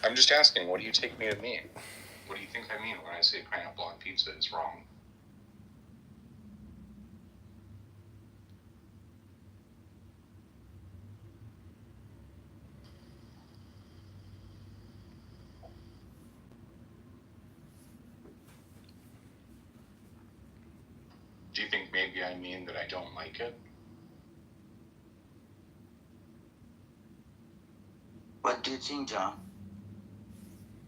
I'm just asking, what do you take me to mean? What do you think I mean when I say pineapple on pizza is wrong? Do you think maybe I mean that I don't like it? What do you think, John?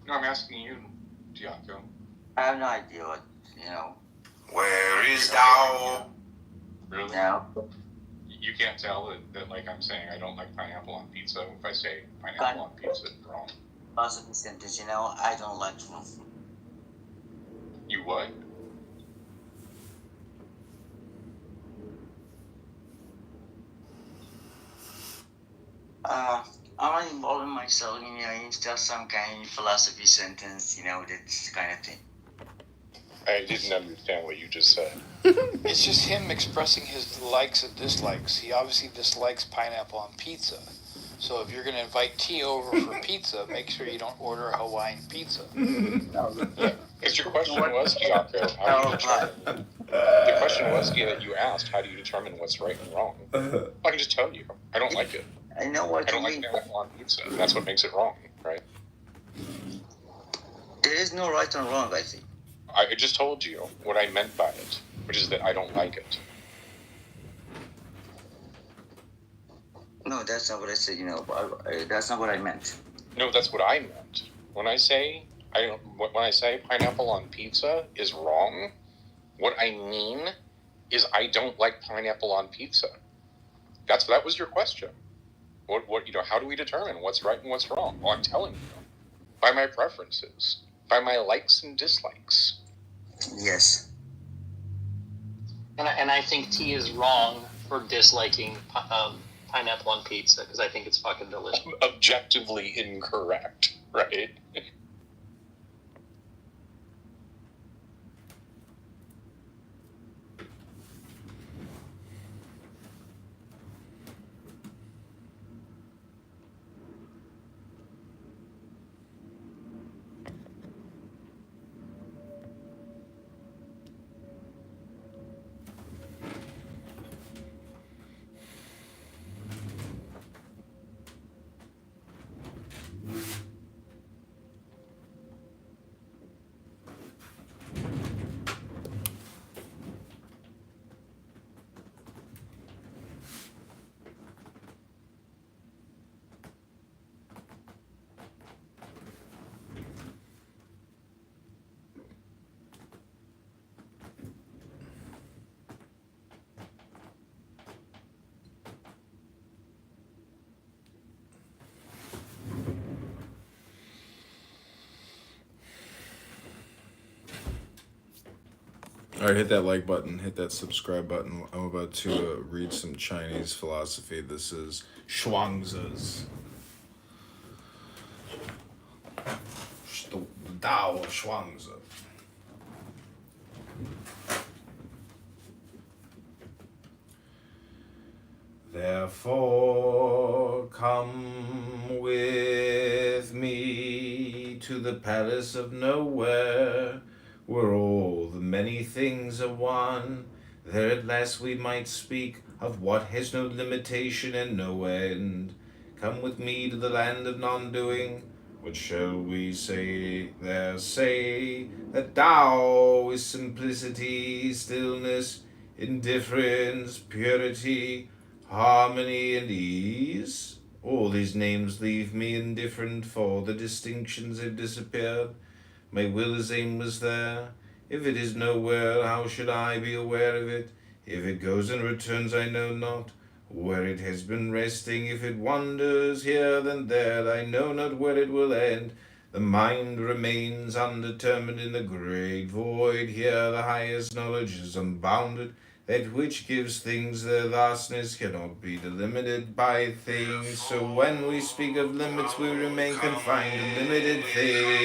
No, I'm asking you, Diaco. I have no idea what, Where is thou? Really? No. You can't tell that like I'm saying I don't like pineapple on pizza if I say pineapple on pizza is wrong. Also, the sentence, I don't like food. You what? I'm not involving myself in just some kind of philosophy sentence, that kind of thing. I didn't understand what you just said. It's just him expressing his likes and dislikes. He obviously dislikes pineapple on pizza. So if you're going to invite T over for pizza, make sure you don't order a Hawaiian pizza. Yeah, because your question was, Diaco, how do you determine? The question was that you asked, how do you determine what's right and wrong? I can just tell you, I don't like it. I know what I don't like pineapple on pizza. That's what makes it wrong, right? There is no right and wrong, I think. I just told you what I meant by it, which is that I don't like it. No, that's not what I said. That's not what I meant. No, that's what I meant. When I say pineapple on pizza is wrong, what I mean is I don't like pineapple on pizza. That was your question. What how do we determine what's right and what's wrong? Well, I'm telling you, by my preferences, by my likes and dislikes. Yes. And I think T is wrong for disliking pineapple on pizza because I think it's fucking delicious. Objectively incorrect, right? Alright, hit that like button, hit that subscribe button. I'm about to read some Chinese philosophy. This is Shuangzi's The Tao of Shuangzi. Therefore, come with me to the palace of nowhere, where all the many things are one. There at last we might speak of what has no limitation and no end. Come with me to the land of non-doing. What shall we say there? Say that Tao is simplicity, stillness, indifference, purity, harmony, and ease. All these names leave me indifferent, for the distinctions have disappeared. My will is aimless there. If it is nowhere, how should I be aware of it? If it goes and returns, I know not where it has been resting. If it wanders here then there, I know not where it will end. The mind remains undetermined in the great void. Here the highest knowledge is unbounded. That which gives things their vastness cannot be delimited by things. So when we speak of limits, we remain confined to limited things.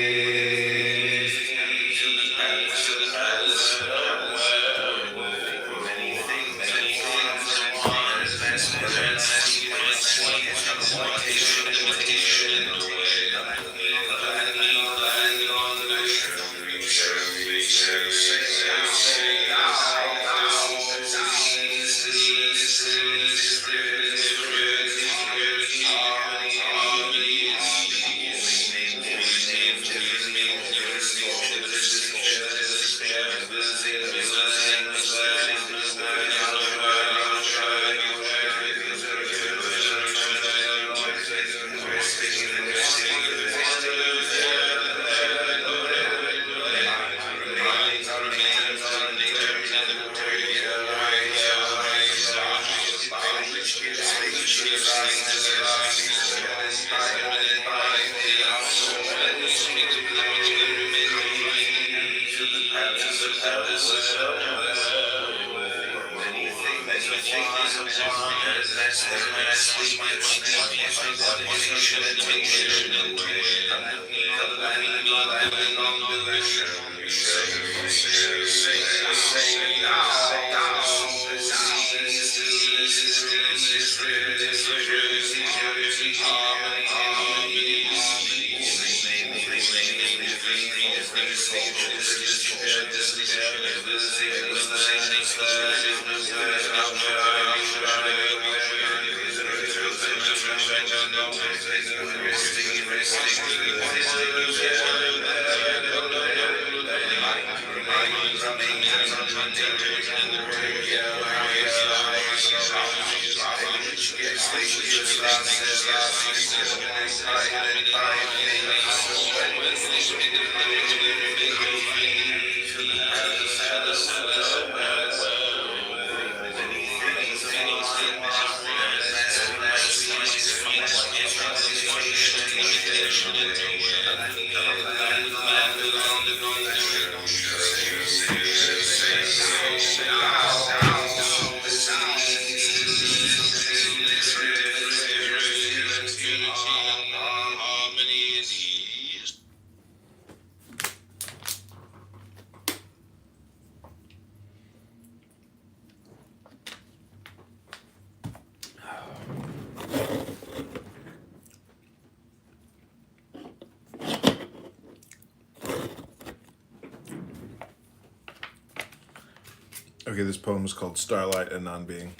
Okay, this poem is called Starlight and Non-Being.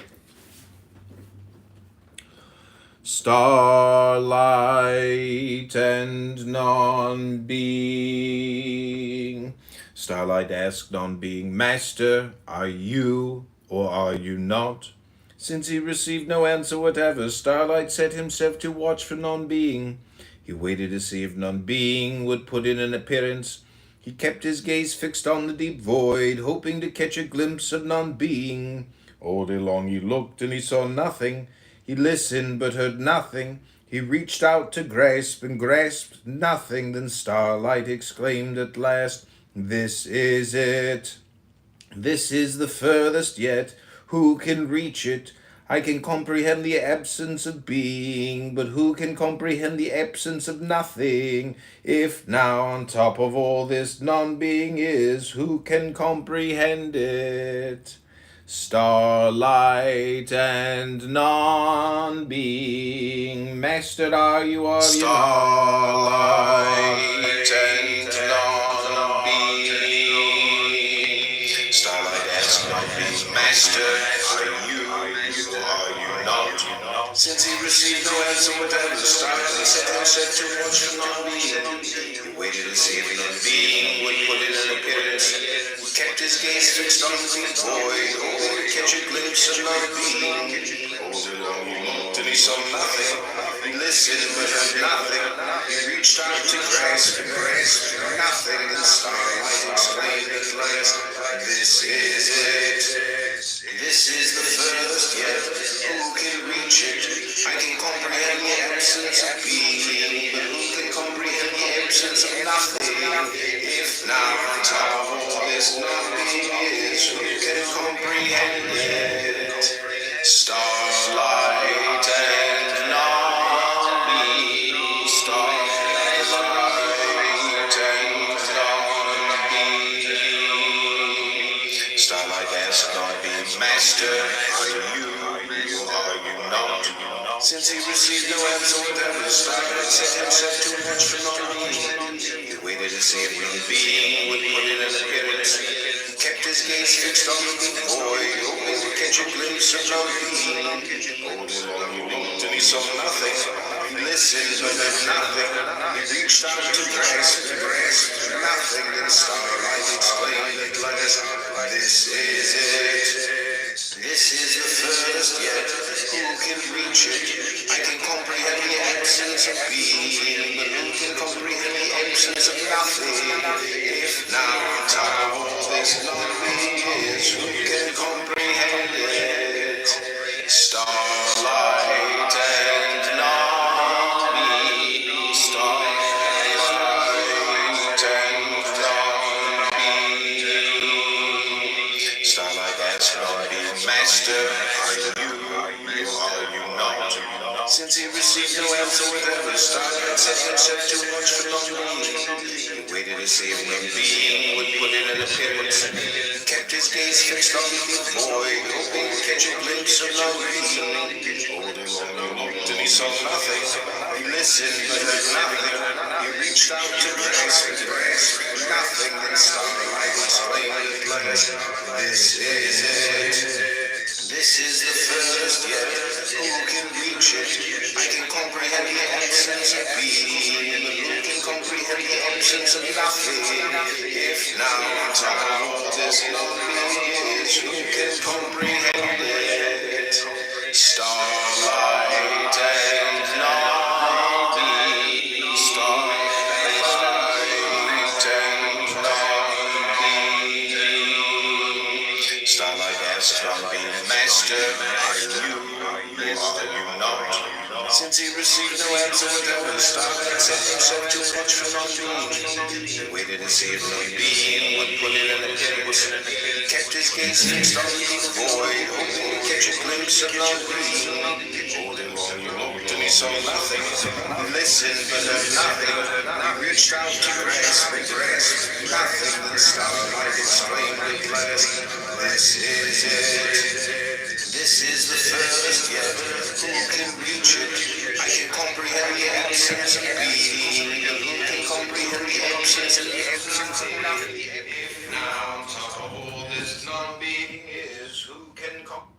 Starlight and non-being. Starlight asked non-being, Master, are you or are you not? Since he received no answer whatever, Starlight set himself to watch for non-being. He waited to see if non-being would put in an appearance. He kept his gaze fixed on the deep void, hoping to catch a glimpse of non-being. All day long he looked and he saw nothing. He listened but heard nothing. He reached out to grasp and grasped nothing. Then Starlight exclaimed at last, This is it. This is the furthest yet. Who can reach it? I can comprehend the absence of being, but who can comprehend the absence of nothing? If now on top of all this non-being is, who can comprehend it? Starlight and non-being, mastered are you not? Starlight and non-being. Starlight and non-being, mastered are you or are you not? Since he received no answer whatever, Starlight set himself to watch for non-being. He waited to see if non-being would put in an appearance. He kept his gaze fixed on the deep void, hoping to catch a glimpse of non-being. All day long he looked and he saw nothing. He listened but heard nothing. He reached out to grasp and grasped nothing. Then Starlight exclaimed at last, This is it. This is the furthest yet. Who can reach it? I can comprehend the absence of being, but who can comprehend the absence of nothing? If now on top of all this non-being is, who can comprehend it? Starlight and non-being. Starlight and non-being. Starlight asked non-being, Master, are you or are you not? Since he received no answer whatever, Starlight set himself to watch for non-being. He waited to see if non-being would put in an appearance. He kept his gaze fixed on the void, hoping to catch a glimpse of non-being. All day long he looked and he saw nothing. He listened but heard nothing. He reached out to grasp nothing. Then Starlight exclaimed at last, This is it. This is the furthest yet. Who can reach it? I can comprehend the absence of being, but who can comprehend the absence of nothing? If now on top of all this non-being is, who can comprehend it? Starlight and non-being. Starlight received no answer with every star that set himself too much for long being. He waited to see if no being would put in an appearance. Kept his gaze fixed on the void, hoping to catch a glimpse of long being. Holding on, he looked and he saw nothing. He listened but heard nothing. He reached out to grasp nothing. Then starlight explained at last, this is it. This is the furthest yet. Who can reach it? I can comprehend the absence of being. Who can comprehend the absence of nothing? If not all this lonely is, who can comprehend it? Starlight and night, starlight and night. Starlight asked from being master, are you or are you not? Since he received no answer with every star that set himself too much for non-being. He waited to see if no being would put in an appearance. Kept his gaze fixed on the void, hoping to catch a glimpse of non-being. Holding on, he looked and he saw nothing. He listened but heard nothing. He reached out to grasp nothing. Then starlight exclaimed at last, this is it. This is the furthest yet. Who can reach it? I can comprehend the absence of being. Who can comprehend the absence of nothing? If now all this non-being is, who can comprehend?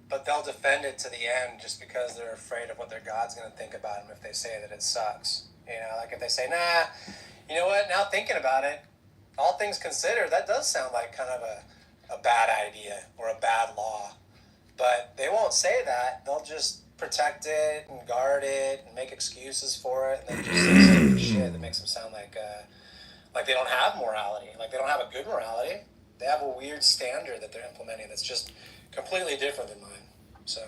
But they'll defend it to the end just because they're afraid of what their God's going to think about them if they say that it sucks. You know, like if they say, nah, you know what, now thinking about it, all things considered, that does sound like kind of a bad idea or a bad law. But they won't say that. They'll just protect it and guard it and make excuses for it, and then just say stupid shit that makes them sound like they don't have morality, like they don't have a good morality. They have a weird standard that they're implementing that's just completely different than mine. So.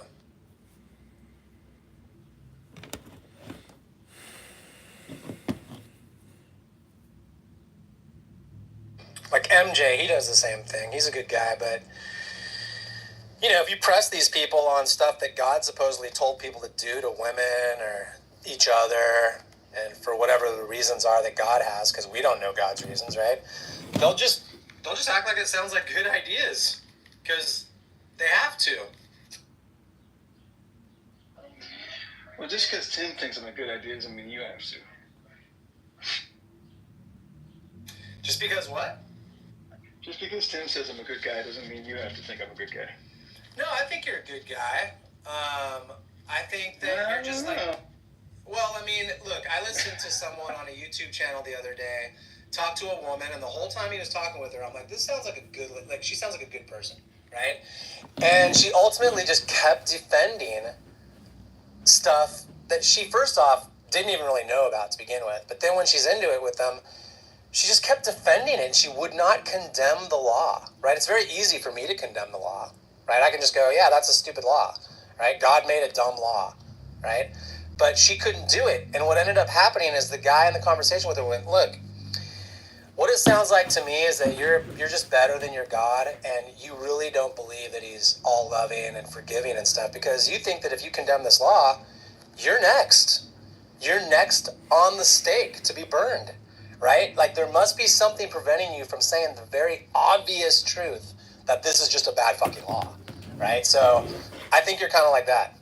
Like MJ, he does the same thing. He's a good guy, but you know, if you press these people on stuff that God supposedly told people to do to women or each other, and for whatever the reasons are that God has, because we don't know God's reasons, right? They'll just act like it sounds like good ideas, because they have to. Well, just because Tim thinks I'm a good idea doesn't mean you have to. Just because what? Just because Tim says I'm a good guy doesn't mean you have to think I'm a good guy. No, I think you're a good guy. I think that you're just like... Well, I mean, look, I listened to someone on a YouTube channel the other day talk to a woman, and the whole time he was talking with her, I'm like, this sounds like a good... Like, she sounds like a good person, right? And she ultimately just kept defending stuff that she, first off, didn't even really know about to begin with. But then when she's into it with them, she just kept defending it, and she would not condemn the law, right? It's very easy for me to condemn the law, right? I can just go, yeah, that's a stupid law, right? God made a dumb law, right? But she couldn't do it. And what ended up happening is the guy in the conversation with her went, look, what it sounds like to me is that you're just better than your God, and you really don't believe that he's all loving and forgiving and stuff, because you think that if you condemn this law, you're next. You're next on the stake to be burned, right? Like, there must be something preventing you from saying the very obvious truth that this is just a bad fucking law, right? So I think you're kind of like that.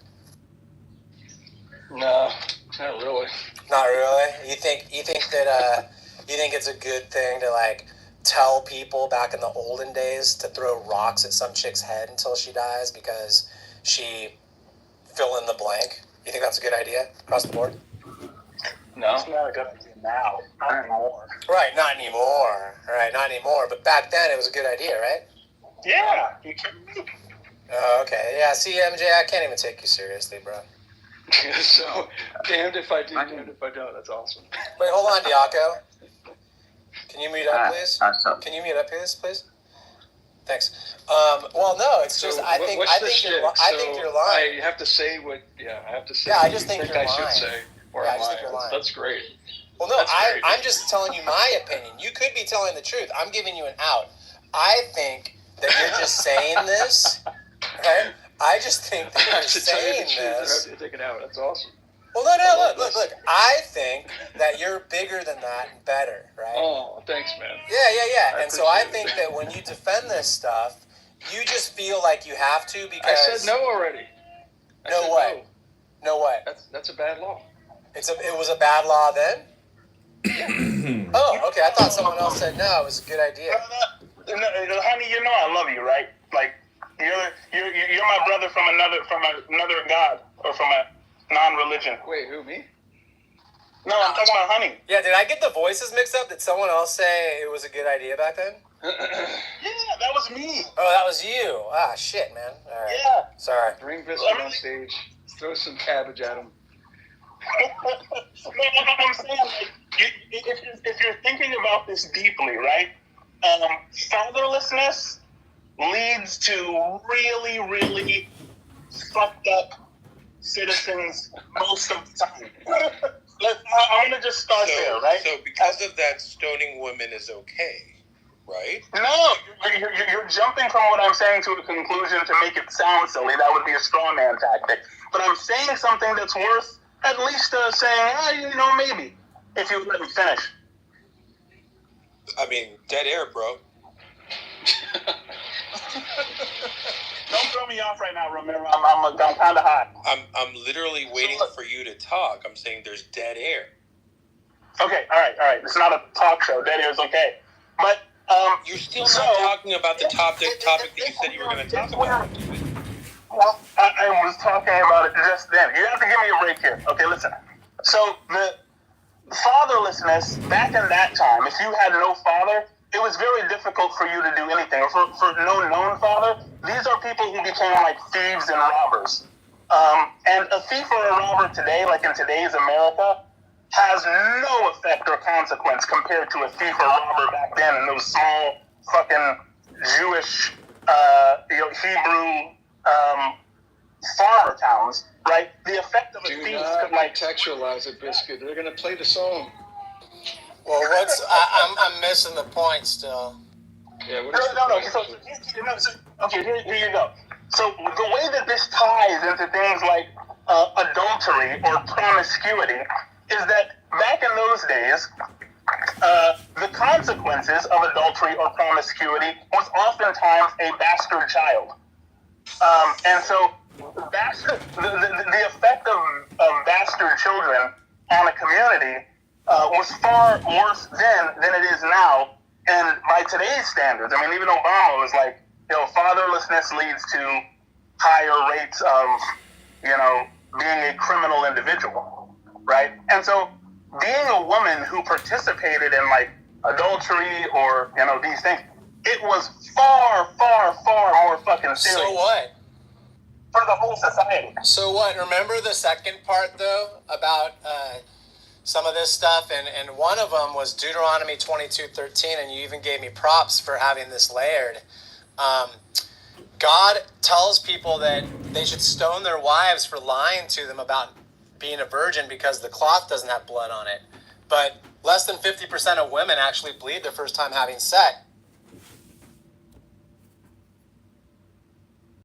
No, not really. Not really? You think that you think it's a good thing to like tell people back in the olden days to throw rocks at some chick's head until she dies because she fill in the blank? You think that's a good idea across the board? No. It's not a good idea now. Not anymore. Right, not anymore. Right, not anymore. But back then it was a good idea, right? Yeah. You kidding me? Oh, okay. Yeah, see, MJ, I can't even take you seriously, bro. So, damned if I do, damned if I don't. That's awesome. Wait, hold on, Diaco. Can you mute up, please? So Can you mute up, please? Thanks. Well, no, it's just I think you're lying. I have to say what. Yeah, I have to say. Yeah, I what just you think think you're I should lying. say. Or Yeah, I am just think you're lying. That's great. Well, no, That's great. I'm just telling you my opinion. You could be telling the truth. I'm giving you an out. I think that you're just saying this, right? I just think that I you're have to tell you the saying truth. I this. have to take it out. That's awesome. Well, no, look. I think that you're bigger than that and better, right? Oh, thanks, man. Yeah. And so I appreciate think that when you defend this stuff, you just feel like you have to because... I said no already. No way. No way. That's a bad law. It was a bad law then? Oh, okay. I thought someone else said no. It was a good idea. No, honey, you know I love you, right? Like you're my brother from another god or from a non-religion. Wait, who, me? No, I'm talking about honey. Yeah, did I get the voices mixed up? Did someone else say it was a good idea back then? Yeah, that was me. Oh, that was you. Ah, shit, man. All right. Yeah. Sorry. Bring Biscuit on stage. Throw some cabbage at him. No, I'm saying, like, if you're thinking about this deeply, right? Fatherlessness leads to really, really fucked up citizens most of the time. I'm gonna just start there, right? So because of that, stoning women is okay, right? No, you're jumping from what I'm saying to a conclusion to make it sound silly. That would be a straw man tactic. But I'm saying something that's worth at least saying, maybe, if you would let me finish. I mean, dead air, bro. Don't throw me off right now, Romero. I'm kind of hot. I'm literally waiting for you to talk. I'm saying there's dead air. Okay, all right. It's not a talk show. Dead air is okay. But you're still not talking about the topic that you said you were going to talk about. Well, I was talking about it just then. You have to give me a break here. Okay, listen. So the fatherlessness back in that time, if you had no father, it was very difficult for you to do anything. Or for no known father, these are people who became like thieves and robbers. And a thief or a robber today, like in today's America, has no effect or consequence compared to a thief or robber back then in those small fucking Jewish, Hebrew farmer towns, right? The effect of a thief could contextualize it, Biscuit. They're gonna play the song. Well, I'm missing the point still. Yeah. No. Okay, here you go. So the way that this ties into things like adultery or promiscuity is that back in those days, the consequences of adultery or promiscuity was oftentimes a bastard child. And so the effect of bastard children on a community was far worse then than it is now. And by today's standards, I mean, even Obama was like, fatherlessness leads to higher rates of, being a criminal individual, right? And so being a woman who participated in like adultery or, these things, it was far, far, far more fucking serious. So what? For the whole society. So what? Remember the second part, though, about some of this stuff? And one of them was Deuteronomy 22:13, and you even gave me props for having this layered. God tells people that they should stone their wives for lying to them about being a virgin because the cloth doesn't have blood on it. But less than 50% of women actually bleed their first time having sex.